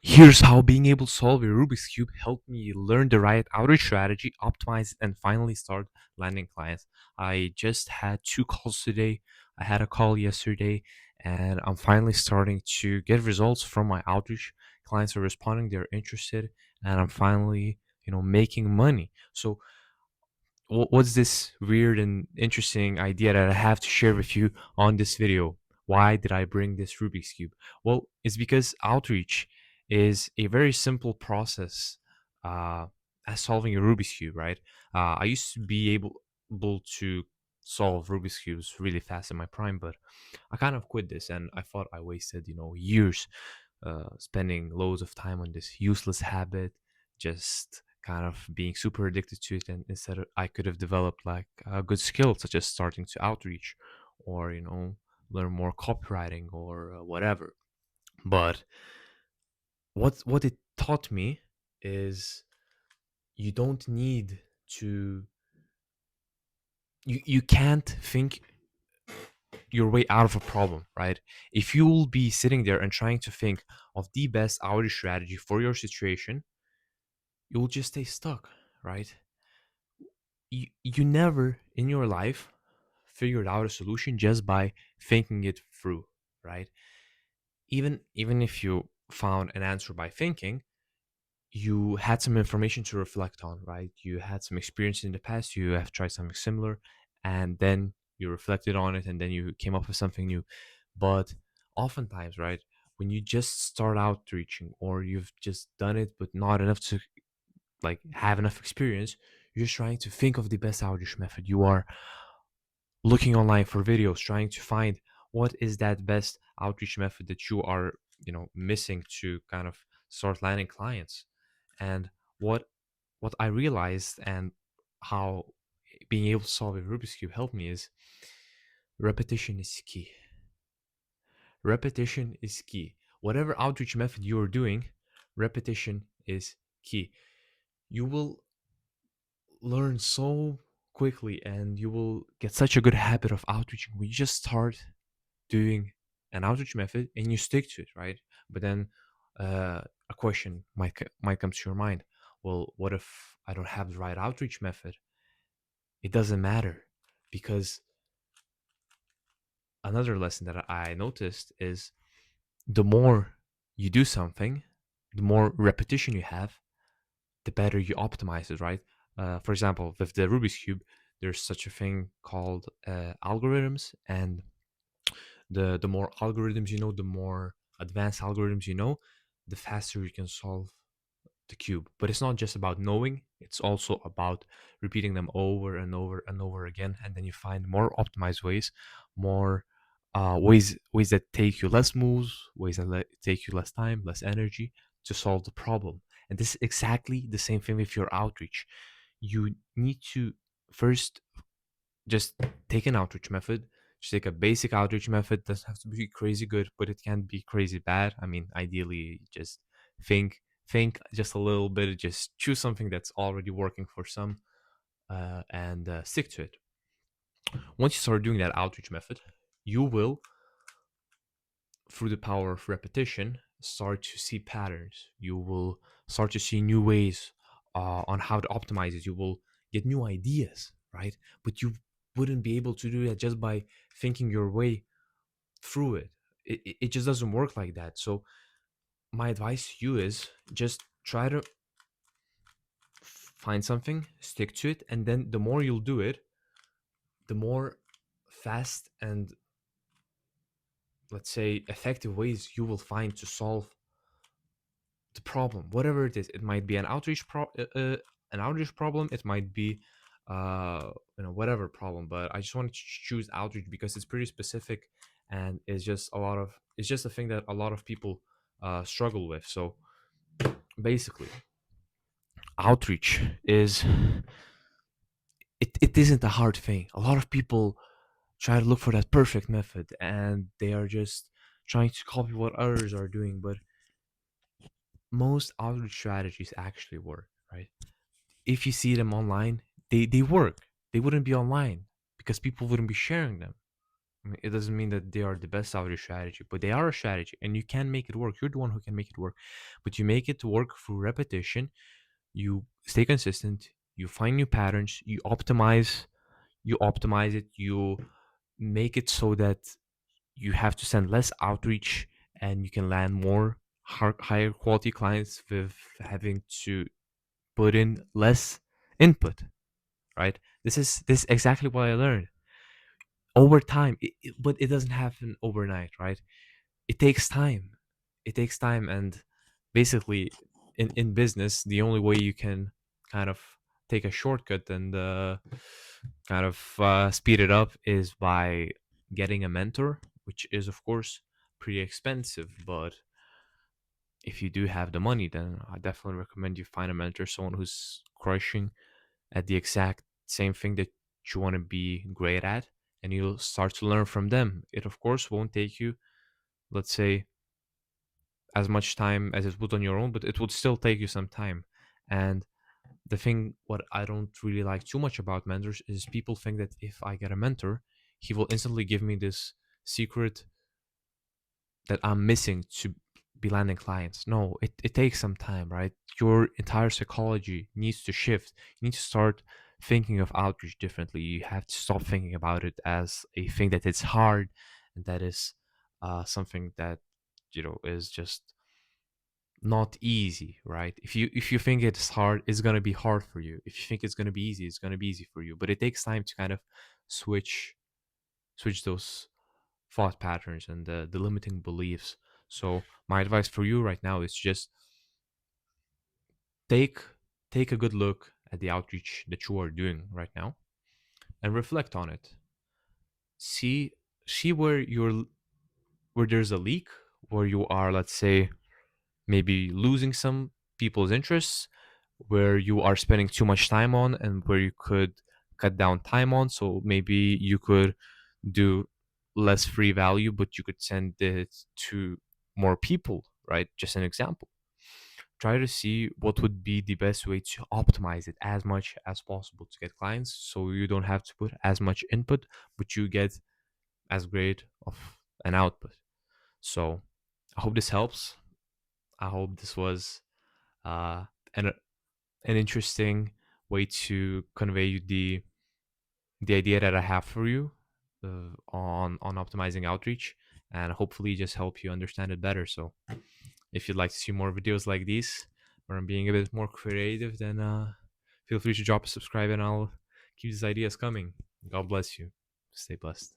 Here's how being able to solve a Rubik's Cube helped me learn the right outreach strategy, optimize it, and finally start landing clients. I just had two calls today. I had a call yesterday, and I'm finally starting to get results from my outreach. Clients are responding, they're interested, and I'm finally, making money. So what's this weird and interesting idea that I have to share with you on this video? Why did I bring this Rubik's Cube? Well, it's because outreach is a very simple process uh, as solving a Rubik's Cube, right? I used to be able to solve Rubik's Cubes really fast in my prime, but I kind of quit this and I thought I wasted, years spending loads of time on this useless habit, just kind of being super addicted to it. And instead, I could have developed like a good skill, such as starting to outreach or, learn more copywriting or whatever. But what it taught me is you don't need to, you can't think your way out of a problem, right? If you will be sitting there and trying to think of the best outreach strategy for your situation, you'll just stay stuck, right? You never in your life figured out a solution just by thinking it through, right? Even if you found an answer by thinking, you had some information to reflect on, right? You had some experience in the past, you have tried something similar, and then you reflected on it, and then you came up with something new. But oftentimes, right, when you just start out reaching, or you've just done it but not enough to like have enough experience, you're just trying to think of the best outreach method. You are looking online for videos, trying to find what is that best outreach method that you are, missing to kind of start landing clients. And what I realized and how being able to solve a Rubik's Cube helped me is repetition is key. Repetition is key. Whatever outreach method you are doing, repetition is key. You will learn so quickly and you will get such a good habit of outreaching when you just start doing an outreach method and you stick to it, right? But then a question might come to your mind. Well, what if I don't have the right outreach method? It doesn't matter, because another lesson that I noticed is the more you do something, the more repetition you have, the better you optimize it, right? For example, with the Rubik's Cube, there's such a thing called algorithms, and the more algorithms you know, the more advanced algorithms you know, the faster you can solve the cube. But it's not just about knowing, it's also about repeating them over and over and over again, and then you find more optimized ways, more ways that take you less moves, ways that take you less time, less energy to solve the problem. And this is exactly the same thing with your outreach. You need to first just take an outreach method. Just take a basic outreach method. Doesn't have to be crazy good, but it can be crazy bad. I mean, ideally, just think just a little bit. Just choose something that's already working for some, and stick to it. Once you start doing that outreach method, you will, through the power of repetition, start to see patterns. You will start to see new ways on how to optimize it. You will get new ideas, right? But you wouldn't be able to do that just by thinking your way through it. It just doesn't work like that. So my advice to you is just try to find something, stick to it, and then the more you'll do it, the more fast and, let's say, effective ways you will find to solve the problem, whatever it is. It might be an outreach problem. It might be whatever problem. But I just wanted to choose outreach because it's pretty specific, and it's just a thing that a lot of people struggle with. So basically, outreach is, it isn't a hard thing. A lot of people try to look for that perfect method, and they are just trying to copy what others are doing. But most outreach strategies actually work, right? If you see them online, they work. They wouldn't be online because people wouldn't be sharing them. I mean, it doesn't mean that they are the best outreach strategy, but they are a strategy, and you can make it work. You're the one who can make it work, but you make it work through repetition. You stay consistent. You find new patterns. You optimize. You optimize it. You make it so that you have to send less outreach, and you can land more higher quality clients with having to put in less input. Right. This is exactly what I learned over time. But it doesn't happen overnight, right? It takes time. It takes time, and basically, in business, the only way you can kind of take a shortcut and kind of speed it up is by getting a mentor, which is of course pretty expensive. But if you do have the money, then I definitely recommend you find a mentor, someone who's crushing at the exact same thing that you want to be great at, and you'll start to learn from them. It of course won't take you, let's say, as much time as it would on your own, but it would still take you some time. And the thing, what I don't really like too much about mentors is people think that if I get a mentor, he will instantly give me this secret that I'm missing to be landing clients. No, it takes some time, right? Your entire psychology needs to shift. You need to start thinking of outreach differently. You have to stop thinking about it as a thing that is hard and that is something that is just not easy, right? If you think it's hard, it's gonna be hard for you. If you think it's gonna be easy, it's gonna be easy for you. But it takes time to kind of switch those thought patterns and the limiting beliefs. So my advice for you right now is just take take a good look at the outreach that you are doing right now and reflect on it. See where where there's a leak, where you are, let's say, maybe losing some people's interests, where you are spending too much time on, and where you could cut down time on. So maybe you could do less free value, but you could send it to more people, right? Just an example. Try to see what would be the best way to optimize it as much as possible to get clients, so you don't have to put as much input, but you get as great of an output. So I hope this helps. I hope this was uh, an an interesting way to convey you the idea that I have for you on optimizing outreach, and hopefully just help you understand it better. So if you'd like to see more videos like these, where I'm being a bit more creative, then feel free to drop a subscribe, and I'll keep these ideas coming. God bless you. Stay blessed.